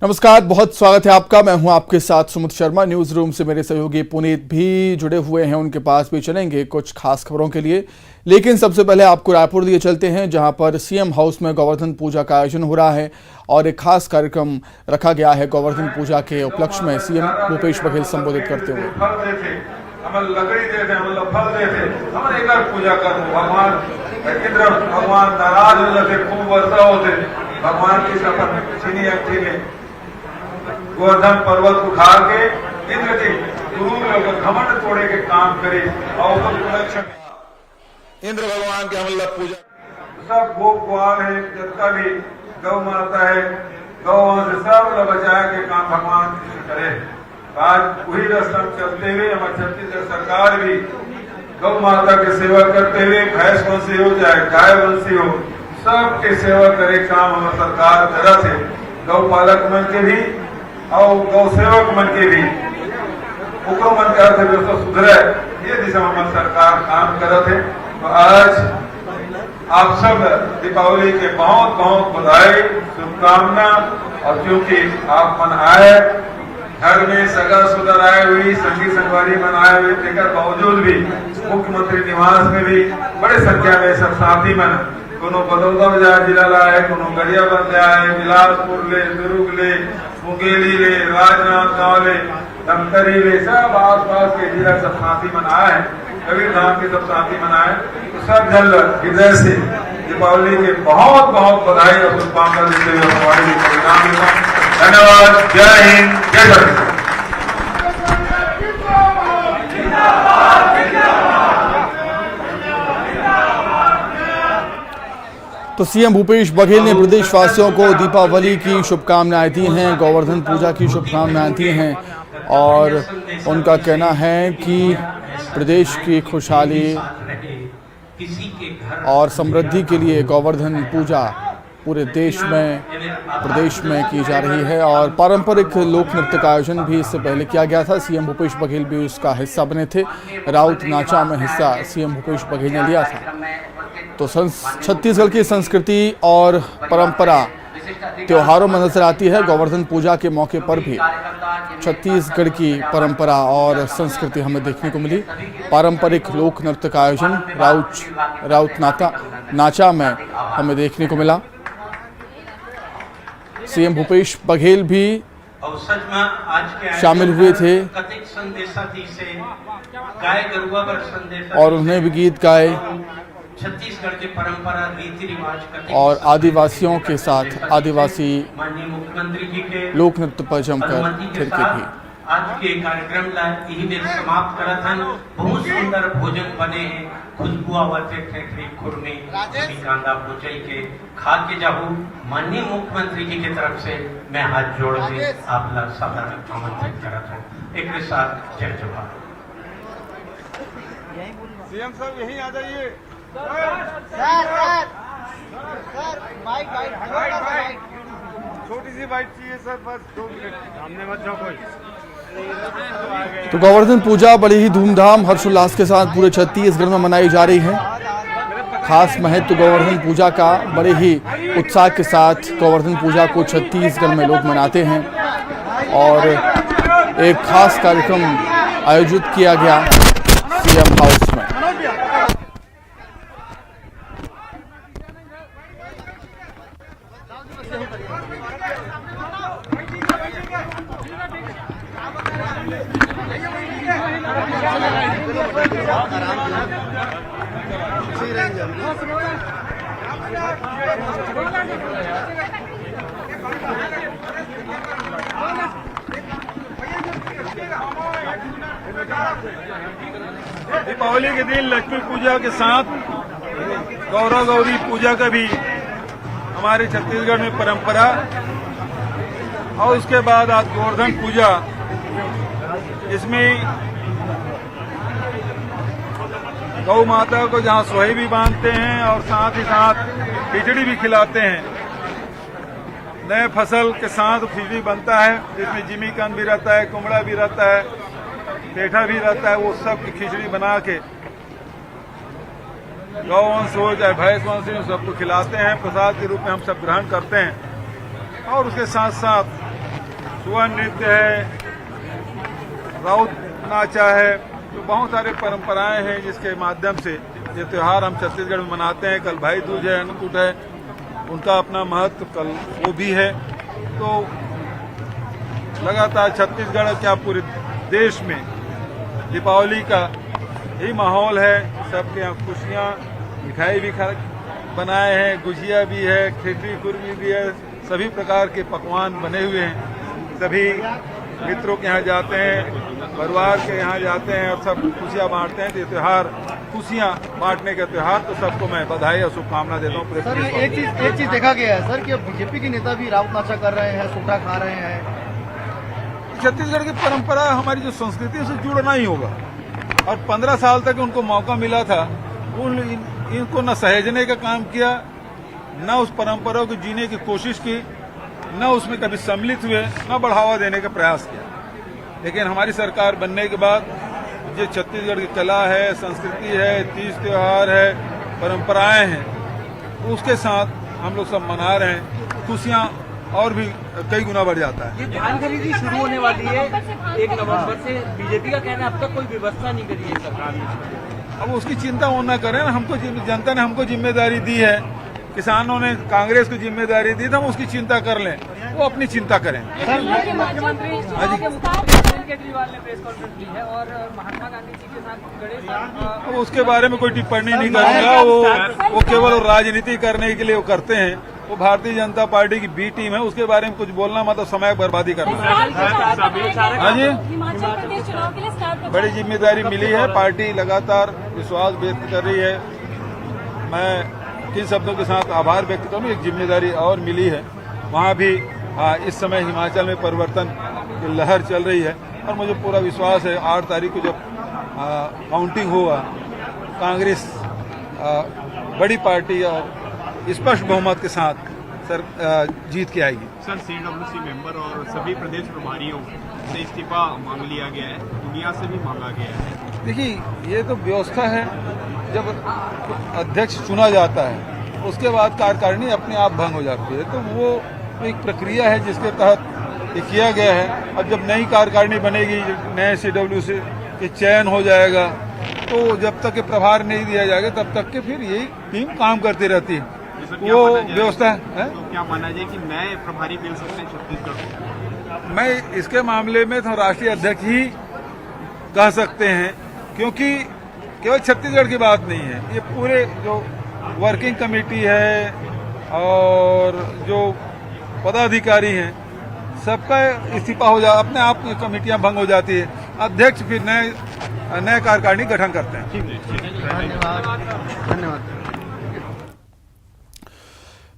नमस्कार, बहुत स्वागत है आपका। मैं हूं आपके साथ सुमित शर्मा। न्यूज रूम से मेरे सहयोगी पुनीत भी जुड़े हुए हैं, उनके पास भी चलेंगे कुछ खास खबरों के लिए। लेकिन सबसे पहले आपको रायपुर लिए चलते हैं, जहां पर सीएम हाउस में गोवर्धन पूजा का आयोजन हो रहा है और एक खास कार्यक्रम रखा गया है। गोवर्धन पूजा के उपलक्ष्य में सीएम भूपेश बघेल संबोधित करते हुए भगवान नाराज होते, खूब वर्षा होते, भगवान की शपथ छीनी अर्थी ने गोवर्धन पर्वत उठा के इंद्र के गुरु लोग घमंड तोड़े के काम करे और इंद्र भगवान के हम लोग पूजा सब गोप ग्वाल है, जितना भी गौ माता है, गौ से सब लोग बचाए के काम भगवान करे। आज वही रस्म चलते हुए हमारे छत्तीसगढ़ सरकार भी गौ माता की सेवा करते हुए, भैंस वंशी हो चाहे गाय वंशी हो, सबके सेवा करे काम हमारे सरकार तरह से गौ पालक मन के भी और गौ सेवक मन के भी उनको मन का अर्थव्यवस्था सुधरे, ये दिशा में हमारी सरकार काम करत है। तो आज आप सब दीपावली के बहुत बहुत बधाई, शुभकामना। और क्योंकि आप मन आए, घर में सगा सुधर आए हुई, संगी संगवारी मन आए हुए, लेकर बावजूद भी मुख्यमंत्री निवास में भी बड़े संख्या में सब साथी मन कोनो बदौदा बाजार जिला लाए, कोनो गड़िया बंद आए, बिलासपुर ले, दुर्ग ले, मुंगेली ले, राजनांदगांव ले, धमतरी ले, सब आस पास के जिला सब साथी मन आए, कबीर धाम के सब साथी मन आए। तो सब जन हृदय से दीपावली के बहुत बहुत बधाई और शुभकामना देते हुए हमारे परिणाम देता हूँ। धन्यवाद। जय हिंद, जय भारत। तो सीएम भूपेश बघेल ने प्रदेशवासियों को दीपावली की शुभकामनाएं दी हैं, गोवर्धन पूजा की शुभकामनाएं दी हैं और उनका कहना है कि प्रदेश की खुशहाली और समृद्धि के लिए गोवर्धन पूजा पूरे देश में, प्रदेश में की जा रही है। और पारंपरिक लोक नृत्य का आयोजन भी इससे पहले किया गया था। सीएम भूपेश बघेल भी उसका हिस्सा बने थे। राउत नाचा में हिस्सा सीएम भूपेश बघेल ने लिया था। तो छत्तीसगढ़ की संस्कृति और परंपरा त्योहारों में नजर आती है। गोवर्धन पूजा के मौके पर भी छत्तीसगढ़ की परंपरा और संस्कृति हमें देखने को मिली। पारंपरिक लोक नृत्य का आयोजन राउत नाचा में हमें देखने को मिला। सीएम भूपेश बघेल भी शामिल हुए थे और उन्हें भी गीत गाए छत्तीसगढ़ के परंपरा रीति रिवाज और आदिवासियों के साथ आदिवासी माननीय मुख्यमंत्री जी के लोक नृत्य पर जमकर थिरके भी। आज के कार्यक्रम ला यही में समाप्त करत हन। बहुत सुंदर भोजन बने हैं, खुशबू आवते थे खुरमी कांदा भुजई के खा के जाहू। माननीय मुख्यमंत्री जी की तरफ से मैं हाथ जोड़ के आप ला सादर आमंत्रित करत हूँ। एक साथ जय जवाहर। सीएम साहब यहीं आ जाइए। सर माइक छोटी सी बाइट चाहिए सर, बस 2 मिनट, सामने मत जाओ कोई। तो गोवर्धन पूजा बड़ी ही धूमधाम हर्षोल्लास के साथ पूरे छत्तीसगढ़ में मनाई जा रही है। खास महत्व गोवर्धन पूजा का, बड़े ही उत्साह के साथ गोवर्धन पूजा को छत्तीसगढ़ में लोग मनाते हैं और एक खास कार्यक्रम आयोजित किया गया सीएम हाउस में। दीपावली के दिन लक्ष्मी पूजा के साथ गौरव गौरी पूजा का भी हमारे छत्तीसगढ़ में परंपरा, और उसके बाद आज गोवर्धन पूजा, इसमें गौ माता को जहां सोहे भी बांधते हैं और साथ ही साथ खिचड़ी भी खिलाते हैं। नए फसल के साथ खिचड़ी बनता है, जिसमें जिमीकंद भी रहता है, कुमड़ा भी रहता है, पेठा भी रहता है। वो सब की खिचड़ी बना के गौवंश हो चाहे भैंस वंश हो सबको खिलाते हैं, प्रसाद के रूप में हम सब ग्रहण करते हैं। और उसके साथ साथ सुवन नृत्य है, राउत नाचा है, तो बहुत सारे परंपराएं हैं जिसके माध्यम से ये त्यौहार हम छत्तीसगढ़ में मनाते हैं। कल भाई दूज है, अन्नकूट है, उनका अपना महत्व कल वो भी है। तो लगातार छत्तीसगढ़ क्या पूरे देश में दीपावली का ही माहौल है। सबके यहाँ खुशियाँ, मिठाई भी बनाए हैं, गुजिया भी है, खिचड़ी कुर्मी भी है, सभी प्रकार के पकवान बने हुए हैं। सभी मित्रों के यहाँ जाते हैं, परिवार के यहाँ जाते हैं और सब खुशियाँ बांटते हैं। तो ये त्यौहार खुशियाँ बांटने का त्यौहार, तो सबको मैं बधाई और शुभकामना देता हूँ। सर एक चीज देखा गया है सर कि अब बीजेपी के नेता भी राउत नाचा कर रहे हैं, सोटा खा रहे हैं। छत्तीसगढ़ की परंपरा, हमारी जो संस्कृति है उससे जुड़ना ही होगा। और 15 साल तक उनको मौका मिला था, इनको न सहेजने का काम किया, न उस परंपरा को जीने की कोशिश की, न उसमें कभी सम्मिलित हुए, न बढ़ावा देने का प्रयास किया। लेकिन हमारी सरकार बनने के बाद जो छत्तीसगढ़ की कला है, संस्कृति है, तीज त्योहार है, परंपराएं हैं, उसके साथ हम लोग सब मना रहे हैं। खुशियाँ और भी कई गुना बढ़ जाता है। ये धान खरीदी शुरू होने वाली है 1 नवंबर से। बीजेपी का कहना है अब तक कोई व्यवस्था नहीं करी है सरकार ने। अब उसकी चिंता वो न करें। हमको जनता ने हमको जिम्मेदारी दी है, किसानों ने कांग्रेस को जिम्मेदारी दी, तो हम उसकी चिंता कर लें, वो अपनी चिंता करें। मुख्यमंत्री केजरीवाल ने प्रेस कॉन्फ्रेंस की है और महात्मा गांधी जी के साथ गणेश, अब उसके बारे में कोई टिप्पणी नहीं करूंगा। वो केवल राजनीति करने के लिए वो करते हैं। वो भारतीय जनता पार्टी की बी टीम है, उसके बारे में कुछ बोलना मतलब समय बर्बादी करना। हाँ जी, हिमाचल प्रदेश चुनाव के लिए स्टार बड़ी जिम्मेदारी मिली है। पार्टी लगातार विश्वास व्यक्त कर रही है। मैं किन शब्दों के साथ आभार व्यक्त करूं, एक जिम्मेदारी और मिली है। वहां भी इस समय हिमाचल में परिवर्तन की लहर चल रही है और मुझे पूरा विश्वास है 8 तारीख को जब काउंटिंग होगा, कांग्रेस बड़ी पार्टी और स्पष्ट बहुमत के साथ जीत के आएगी। सर, CWC मेंबर और सभी प्रदेश प्रभारियों से इस्तीफा मांग लिया गया है, दुनिया से भी मांगा गया है। देखिए, ये तो व्यवस्था है। जब अध्यक्ष चुना जाता है उसके बाद कार्यकारिणी अपने आप भंग हो जाती है, तो वो एक प्रक्रिया है जिसके तहत ये किया गया है। अब जब नई कार्यकारिणी बनेगी, नए CWC के चयन हो जाएगा, तो जब तक के प्रभार नहीं दिया जाएगा तब तक के फिर यही टीम काम करती रहती है। वो व्यवस्था है। तो क्या माना जाए कि नए प्रभारी मिल सकते हैं छत्तीसगढ़? मैं इसके मामले में तो राष्ट्रीय अध्यक्ष ही कह सकते हैं, क्योंकि केवल छत्तीसगढ़ की बात नहीं है। ये पूरे जो वर्किंग कमेटी है और जो पदाधिकारी हैं, सबका इस्तीफा हो जाए, अपने आप कमेटियां भंग हो जाती है। अध्यक्ष फिर नए कार्यकारिणी गठन करते हैं। धन्यवाद।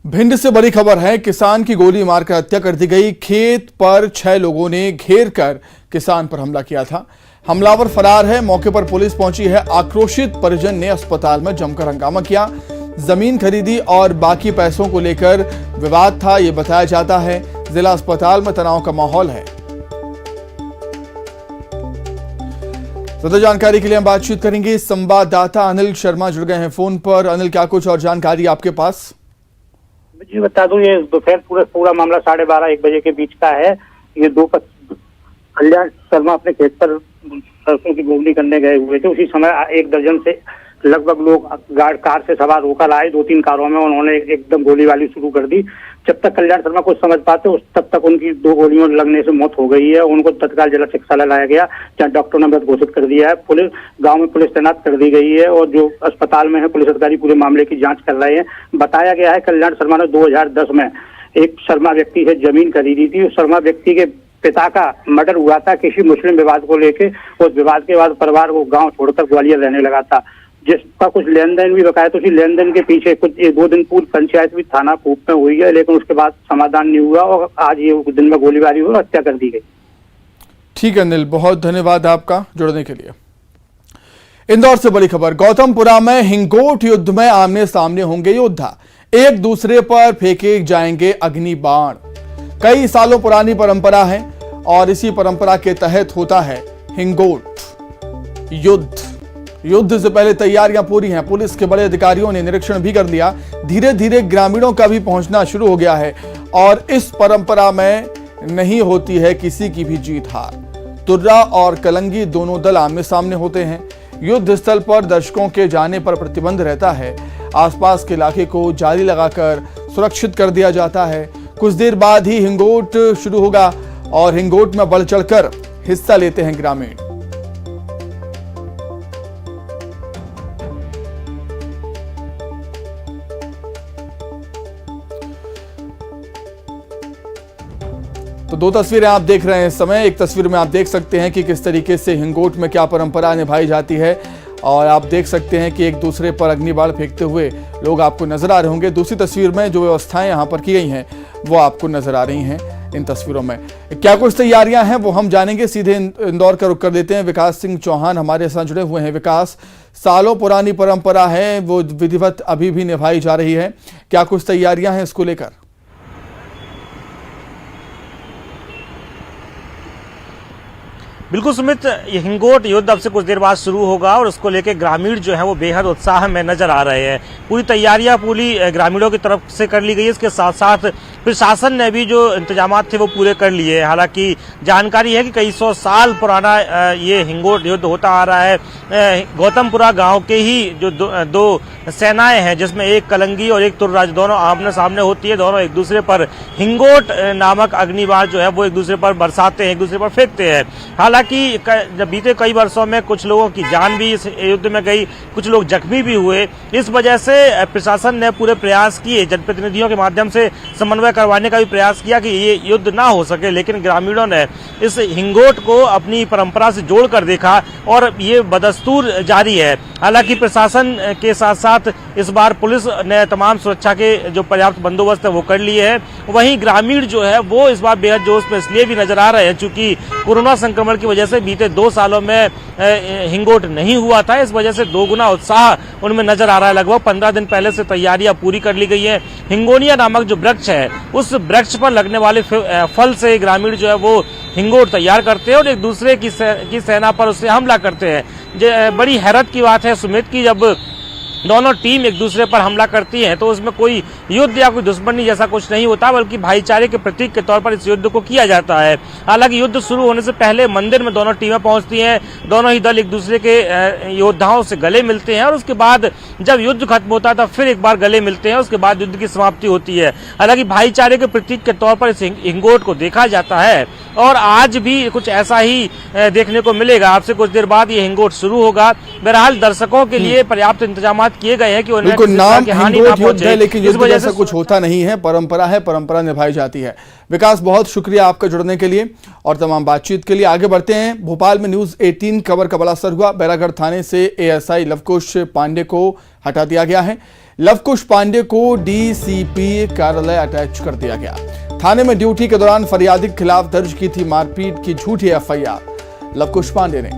भिंड से बड़ी खबर है, किसान की गोली मारकर हत्या कर दी गई। खेत पर 6 लोगों ने घेर कर किसान पर हमला किया था। हमलावर फरार है। मौके पर पुलिस पहुंची है। आक्रोशित परिजन ने अस्पताल में जमकर हंगामा किया। जमीन खरीदी और बाकी पैसों को लेकर विवाद था, ये बताया जाता है। जिला अस्पताल में तनाव का माहौल है। ज्यादा जानकारी के लिए हम बातचीत करेंगे। संवाददाता अनिल शर्मा जुड़ गए हैं फोन पर। अनिल, क्या कुछ और जानकारी आपके पास? जी बता दूं, ये दोपहर पूरा मामला 12:30-1 बजे के बीच का है। ये दो कल्याण शर्मा अपने खेत पर सरसों की बोवनी करने गए हुए थे। उसी समय 1 दर्जन से लगभग लोग कार से सवार होकर आए। 2-3 कारों में उन्होंने एकदम गोलीबारी शुरू कर दी। जब तक कल्याण शर्मा कुछ समझ पाते तब तक उनकी 2 गोलियों लगने से मौत हो गई है। उनको तत्काल जिला चिकित्सालय लाया गया, जहाँ डॉक्टर ने मृत घोषित कर दिया है। गांव में पुलिस तैनात कर दी गई है और जो अस्पताल में है पुलिस अधिकारी पूरे मामले की जांच कर रहे हैं। बताया गया है कल्याण शर्मा ने 2010 में एक शर्मा व्यक्ति से जमीन खरीदी थी। उस शर्मा व्यक्ति के पिता का मर्डर हुआ था किसी मुस्लिम विवाद को लेकर। उस विवाद के बाद परिवार को गाँव छोड़कर ग्वालियर रहने लगा था, जिसका कुछ लेन देन भी बकाया। तो उसी लेन देन के पीछे कुछ 2 दिन पूर्व पंचायत भी थाना कूप में हुई है, लेकिन उसके बाद समाधान नहीं हुआ और आज ये दिन में गोलीबारी हुई और हत्या कर दी गई। ठीक है अनिल, बहुत धन्यवाद आपका जुड़ने के लिए। इंदौर से बड़ी खबर, गौतमपुरा में हिंगोट युद्ध में आमने सामने होंगे योद्धा। एक दूसरे पर फेंके जाएंगे अग्नि बाण। कई सालों पुरानी परंपरा है और इसी परंपरा के तहत होता है हिंगोट युद्ध। युद्ध से पहले तैयारियां पूरी हैं। पुलिस के बड़े अधिकारियों ने निरीक्षण भी कर लिया। धीरे धीरे ग्रामीणों का भी पहुंचना शुरू हो गया है और इस परंपरा में नहीं होती है किसी की भी जीत हार। तुर्रा और कलंगी दोनों दल आमने सामने होते हैं। युद्ध स्थल पर दर्शकों के जाने पर प्रतिबंध रहता है। आसपास के इलाके को जाली लगाकर सुरक्षित कर दिया जाता है। कुछ देर बाद ही हिंगोट शुरू होगा और हिंगोट में बढ़ चढ़कर हिस्सा लेते हैं ग्रामीण। तो दो तस्वीरें आप देख रहे हैं इस समय। एक तस्वीर में आप देख सकते हैं कि किस तरीके से हिंगोट में क्या परंपरा निभाई जाती है और आप देख सकते हैं कि एक दूसरे पर अग्निबाण फेंकते हुए लोग आपको नजर आ रहे होंगे। दूसरी तस्वीर में जो व्यवस्थाएं यहां पर की गई हैं वो आपको नजर आ रही हैं इन तस्वीरों में। क्या कुछ तैयारियां हैं वो हम जानेंगे। सीधे इंदौर का रुख कर देते हैं। विकास सिंह चौहान हमारे साथ जुड़े हुए हैं। विकास, सालों पुरानी परंपरा है वो विधिवत अभी भी निभाई जा रही है, क्या कुछ तैयारियां हैं इसको लेकर? बिल्कुल सुमित, ये हिंगोट युद्ध अब से कुछ देर बाद शुरू होगा और उसको लेकर ग्रामीण जो है वो बेहद उत्साह में नजर आ रहे हैं। पूरी तैयारियां पूरी ग्रामीणों की तरफ से कर ली गई है। इसके साथ साथ प्रशासन ने भी जो इंतजाम थे वो पूरे कर लिए। हालांकि जानकारी है कि कई सौ साल पुराना ये हिंगोट युद्ध होता आ रहा है। गौतमपुरा गांव के ही जो दो सेनाएं हैं जिसमें एक कलंगी और एक तुर्रा दोनों आमने सामने होती है। दोनों एक दूसरे पर हिंगोट नामक अग्निबाण जो है वो एक दूसरे पर बरसाते हैं, एक दूसरे पर फेंकते हैं। हालांकि बीते कई वर्षों में कुछ लोगों की जान भी इस युद्ध में गई, कुछ लोग जख्मी भी हुए। इस वजह से प्रशासन ने पूरे प्रयास किए, जनप्रतिनिधियों के माध्यम से समन्वय करवाने का भी प्रयास किया कि ये युद्ध ना हो सके, लेकिन ग्रामीणों ने इस हिंगोट को अपनी परंपरा से जोड़कर देखा और ये बदस्तूर जारी है। हालांकि प्रशासन के साथ साथ इस बार पुलिस ने तमाम सुरक्षा के जो पर्याप्त बंदोबस्त है वो कर लिए है। वहीं ग्रामीण जो है वो इस बार बेहद जोश में इसलिए भी नजर आ रहे हैं चूंकि कोरोना संक्रमण की वजह से बीते 2 सालों में हिंगोट नहीं हुआ था। इस वजह से दोगुना उत्साह उनमें नजर आ रहा है। लगभग 15 दिन पहले से तैयारियां पूरी कर ली गई है। हिंगोनिया नामक जो वृक्ष है उस वृक्ष पर लगने वाले फल से ग्रामीण जो है वो हिंगोट तैयार करते हैं और एक दूसरे की सेना पर उससे हमला करते हैं। बड़ी हैरत की बात है सुमित की जब दोनों टीम एक दूसरे पर हमला करती है तो उसमें कोई युद्ध या कोई दुश्मनी जैसा कुछ नहीं होता, बल्कि भाईचारे के प्रतीक के तौर पर इस युद्ध को किया जाता है। हालांकि युद्ध शुरू होने से पहले मंदिर में दोनों टीमें पहुंचती हैं, दोनों ही दल एक दूसरे के योद्धाओं से गले मिलते हैं और उसके बाद जब युद्ध खत्म होता है तब फिर एक बार गले मिलते हैं, उसके बाद युद्ध की समाप्ति होती है। हालांकि भाईचारे के प्रतीक के तौर पर इस हिंगोट को देखा जाता है और आज भी कुछ ऐसा ही देखने को मिलेगा। आपसे कुछ देर बाद ये हिंगोट शुरू होगा। बहरहाल दर्शकों के लिए पर्याप्त इंतजाम किए गए हैं कि उन्हें नाम हिंगोट युद्ध है लेकिन युद्ध जैसा कुछ होता नहीं है। परंपरा है, परंपरा निभाई जाती है। विकास, बहुत शुक्रिया आपका जुड़ने के लिए और तमाम बातचीत के लिए। आगे बढ़ते हैं। भोपाल में न्यूज 18 खबर का बड़ा असर हुआ। बैरागढ़ थाने से एएसआई लवकुश पांडे को हटा दिया गया है। लवकुश पांडे को डीसीपी कार्यालय अटैच कर दिया गया। थाने में ड्यूटी के दौरान फरियादी के खिलाफ दर्ज की थी मारपीट की झूठी एफआईआर। लवकुश पांडे ने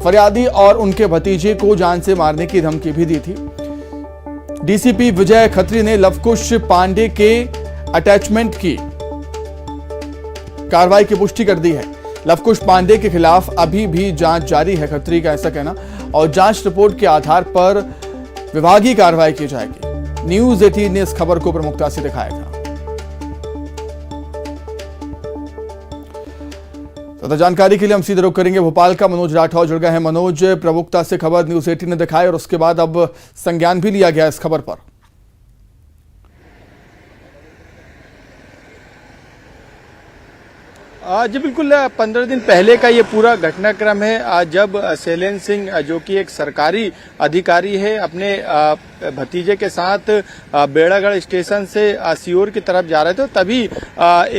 फरियादी और उनके भतीजे को जान से मारने की धमकी भी दी थी। डीसीपी विजय खत्री ने लवकुश पांडे के अटैचमेंट की कार्रवाई की पुष्टि कर दी है। लवकुश पांडे के खिलाफ अभी भी जांच जारी है, खत्री का ऐसा कहना, और जांच रिपोर्ट के आधार पर विभागीय कार्रवाई की जाएगी। न्यूज 18 ने इस खबर को प्रमुखता से दिखाया था। तो जानकारी के लिए हम सीधे रुख करेंगे भोपाल का। मनोज राठौर जुड़ गए हैं। मनोज, प्रमुखता से खबर न्यूज 18 ने दिखाई और उसके बाद अब संज्ञान भी लिया गया इस खबर पर। जी बिल्कुल, 15 दिन पहले का ये पूरा घटनाक्रम है जब शैलेंद्र सिंह जो कि एक सरकारी अधिकारी है अपने भतीजे के साथ बेड़ागढ़ स्टेशन से सीहोर की तरफ जा रहे थे। तभी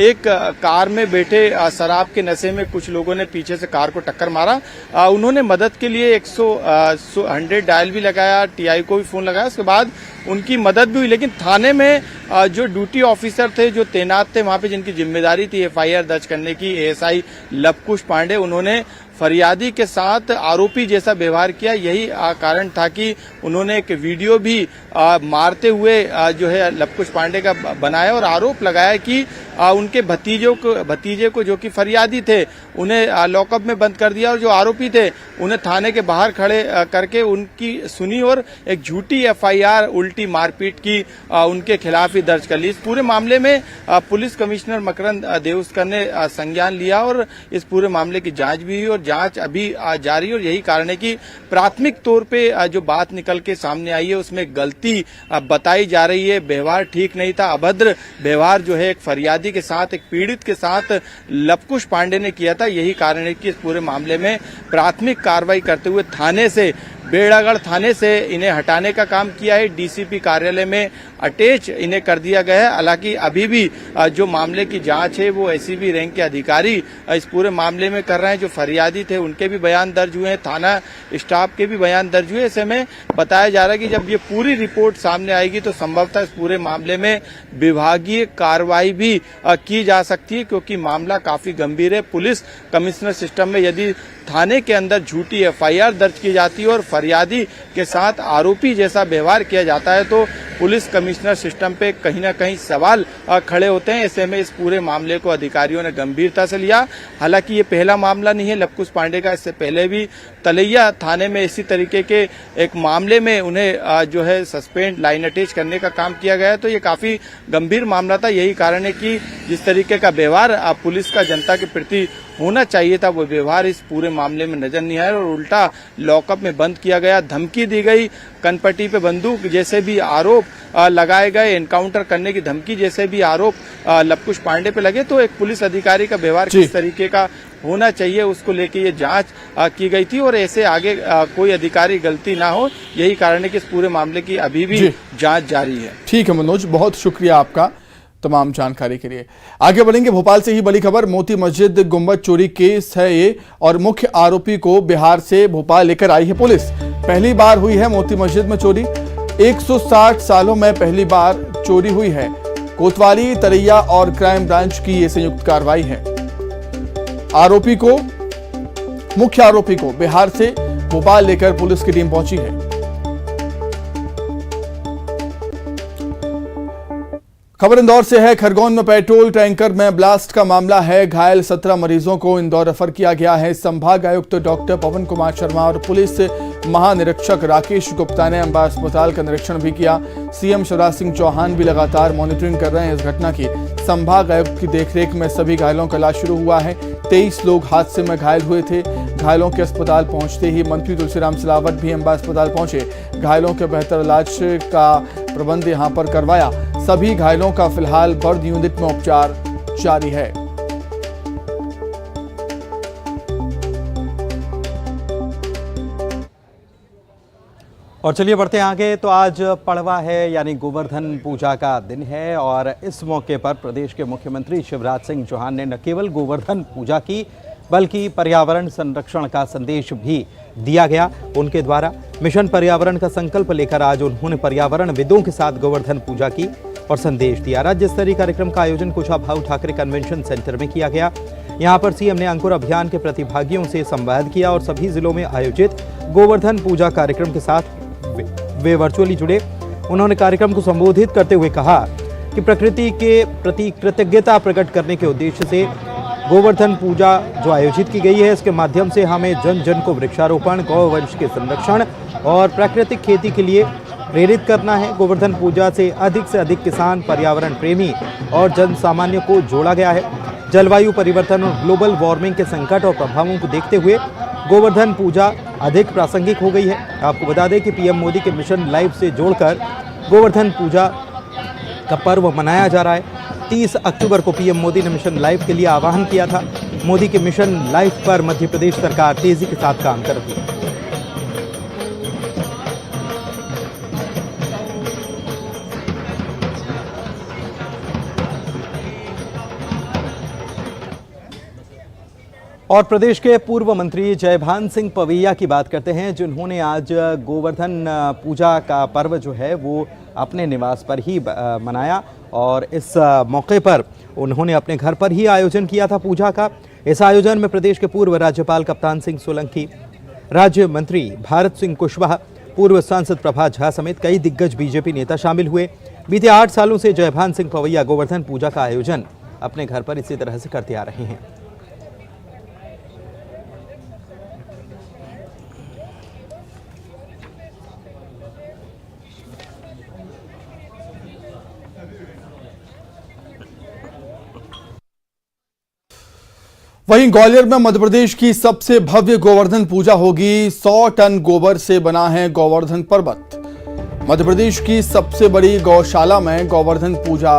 एक कार में बैठे शराब के नशे में कुछ लोगों ने पीछे से कार को टक्कर मारा। उन्होंने मदद के लिए 100 डायल भी लगाया, टीआई को भी फोन लगाया। उसके बाद उनकी मदद भी हुई, लेकिन थाने में जो ड्यूटी ऑफिसर थे जो तैनात थे वहां पे जिनकी जिम्मेदारी थी एफआईआर दर्ज करने की, एएसआई लवकुश पांडे, उन्होंने फरियादी के साथ आरोपी जैसा व्यवहार किया। यही कारण था कि उन्होंने एक वीडियो भी मारते हुए जो है लवकुश पांडे का बनाया और आरोप लगाया कि उनके भतीजे को जो कि फरियादी थे उन्हें लॉकअप में बंद कर दिया और जो आरोपी थे उन्हें थाने के बाहर खड़े करके उनकी सुनी और एक झूठी एफआईआर उल्टी मारपीट की उनके खिलाफ ही दर्ज कर ली। इस पूरे मामले में पुलिस कमिश्नर मकरंद देउस्कर ने संज्ञान लिया और इस पूरे मामले की जांच भी हुई और जांच अभी जारी। और यही कारण है कि प्राथमिक तौर पे जो बात निकल के सामने आई है उसमें गलती बताई जा रही है, व्यवहार ठीक नहीं था, अभद्र व्यवहार जो है एक फरियादी के साथ, एक पीड़ित के साथ लवकुश पांडे ने किया था। यही कारण है कि इस पूरे मामले में प्राथमिक कार्रवाई करते हुए थाने से, बेड़ागढ़ थाने से इन्हें हटाने का काम किया है। डीसीपी कार्यालय में अटैच इन्हें कर दिया गया है। हालांकि अभी भी जो मामले की जांच है वो एसीबी रैंक के अधिकारी इस पूरे मामले में कर रहे हैं। जो फरियादी थे उनके भी बयान दर्ज हुए हैं, थाना स्टाफ के भी बयान दर्ज हुए। ऐसे में बताया जा रहा है कि जब ये पूरी रिपोर्ट सामने आएगी तो संभवतः इस पूरे मामले में विभागीय कार्रवाई भी की जा सकती है, क्योंकि मामला काफी गंभीर है। पुलिस कमिश्नर सिस्टम में यदि थाने के अंदर झूठी एफआईआर दर्ज की जाती है और फरियादी के साथ आरोपी जैसा व्यवहार किया जाता है तो पुलिस कमिश्नर सिस्टम पे कहीं ना कहीं सवाल खड़े होते हैं। ऐसे में इस पूरे मामले को अधिकारियों ने गंभीरता से लिया। हालांकि ये पहला मामला नहीं है लवकुश पांडे का, इससे पहले भी तलैया थाने में इसी तरीके के एक मामले में उन्हें जो है सस्पेंड, लाइन अटैच करने का काम किया गया है। तो ये काफी गंभीर मामला था। यही कारण है कि जिस तरीके का व्यवहार पुलिस का जनता के प्रति होना चाहिए था वो व्यवहार इस पूरे मामले में नजर नहीं आया और उल्टा लॉकअप में बंद किया गया, धमकी दी गई, कनपट्टी पे बंदूक जैसे भी आरोप लगाए गए, एनकाउंटर करने की धमकी जैसे भी आरोप लवकुश पांडे पे लगे। तो एक पुलिस अधिकारी का व्यवहार किस तरीके का होना चाहिए उसको लेके ये जांच की गई थी और ऐसे आगे कोई अधिकारी गलती ना हो, यही कारण है कि इस पूरे मामले की अभी भी जांच जारी है। ठीक है मनोज, बहुत शुक्रिया आपका तमाम जानकारी के लिए। आगे बढ़ेंगे, भोपाल से ही बड़ी खबर, मोती मस्जिद गुंबद चोरी केस है ये और मुख्य आरोपी को बिहार से भोपाल लेकर आई है पुलिस। पहली बार हुई है मोती मस्जिद में चोरी, 160 सालों में पहली बार चोरी हुई है। कोतवाली, तरैया और क्राइम ब्रांच की ये संयुक्त कार्रवाई है। मुख्य आरोपी को बिहार से भोपाल लेकर पुलिस की टीम पहुंची है। खबर इंदौर से है। खरगोन में पेट्रोल टैंकर में ब्लास्ट का मामला है। घायल 17 मरीजों को इंदौर रेफर किया गया है। संभाग आयुक्त डॉक्टर पवन कुमार शर्मा और पुलिस महानिरीक्षक राकेश गुप्ता ने अंबा अस्पताल का निरीक्षण भी किया। सीएम शिवराज सिंह चौहान भी लगातार मॉनिटरिंग कर रहे हैं इस घटना की। संभाग आयुक्त की देखरेख में सभी घायलों का इलाज शुरू हुआ है। 23 लोग हादसे में घायल हुए थे। घायलों के अस्पताल पहुंचते ही मंत्री तुलसीराम सिलावट भी अंबा अस्पताल पहुंचे। घायलों के बेहतर इलाज का प्रबंध यहां पर करवाया। सभी घायलों का फिलहाल बर्ड यूनिट में उपचार जारी है। और चलिए बढ़ते हैं आगे। तो आज पड़वा है यानी गोवर्धन पूजा का दिन है और इस मौके पर प्रदेश के मुख्यमंत्री शिवराज सिंह चौहान ने न केवल गोवर्धन पूजा की बल्कि पर्यावरण संरक्षण का संदेश भी दिया गया उनके द्वारा। मिशन पर्यावरण का संकल्प लेकर आज उन्होंने पर्यावरण विदों के साथ गोवर्धन पूजा की और संदेश दिया। राज्य स्तरीय कार्यक्रम का आयोजन कुशाभाऊ ठाकरे कन्वेंशन सेंटर में किया गया। यहाँ पर सीएम ने अंकुर अभियान के प्रतिभागियों से संवाद किया और सभी जिलों में आयोजित गोवर्धन पूजा कार्यक्रम के साथ वे वर्चुअली जुड़े। उन्होंने कार्यक्रम को संबोधित करते हुए कहा कि प्रकृति के प्रति कृतज्ञता प्रकट करने के उद्देश्य से गोवर्धन पूजा जो आयोजित की गई है, इसके माध्यम से हमें जन जन को वृक्षारोपण, गौवंश के संरक्षण और प्राकृतिक खेती के लिए प्रेरित करना है। गोवर्धन पूजा से अधिक किसान, पर्यावरण प्रेमी और जन सामान्य को जोड़ा गया है। जलवायु परिवर्तन और ग्लोबल वार्मिंग के संकट और प्रभावों को देखते हुए गोवर्धन पूजा अधिक प्रासंगिक हो गई है। आपको बता दें कि पीएम मोदी के मिशन लाइफ से जोड़कर गोवर्धन पूजा का पर्व मनाया जा रहा है। 30 अक्टूबर को पीएम मोदी ने मिशन लाइफ के लिए आह्वान किया था। मोदी के मिशन लाइफ पर मध्य प्रदेश सरकार तेजी के साथ काम कर रही है। और प्रदेश के पूर्व मंत्री जयभान सिंह पवैया की बात करते हैं, जिन्होंने आज गोवर्धन पूजा का पर्व जो है वो अपने निवास पर ही मनाया और इस मौके पर उन्होंने अपने घर पर ही आयोजन किया था पूजा का। इस आयोजन में प्रदेश के पूर्व राज्यपाल कप्तान सिंह सोलंकी, राज्य मंत्री भारत सिंह कुशवाहा, पूर्व सांसद प्रभा झा समेत कई दिग्गज बीजेपी नेता शामिल हुए। बीते 8 सालों से जयभान सिंह पवैया गोवर्धन पूजा का आयोजन अपने घर पर इसी तरह से करते आ रहे हैं। वहीं ग्वालियर में मध्य प्रदेश की सबसे भव्य गोवर्धन पूजा होगी। 100 टन गोबर से बना है गोवर्धन पर्वत। मध्य प्रदेश की सबसे बड़ी गौशाला में गोवर्धन पूजा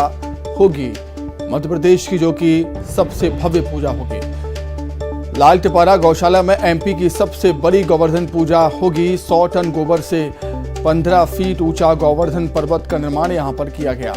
होगी। मध्य प्रदेश की जो कि सबसे भव्य पूजा होगी। लाल टिपारा गौशाला में एमपी की सबसे बड़ी गोवर्धन पूजा होगी। 100 टन गोबर से 15 फीट ऊंचा गोवर्धन पर्वत का निर्माण यहां पर किया गया।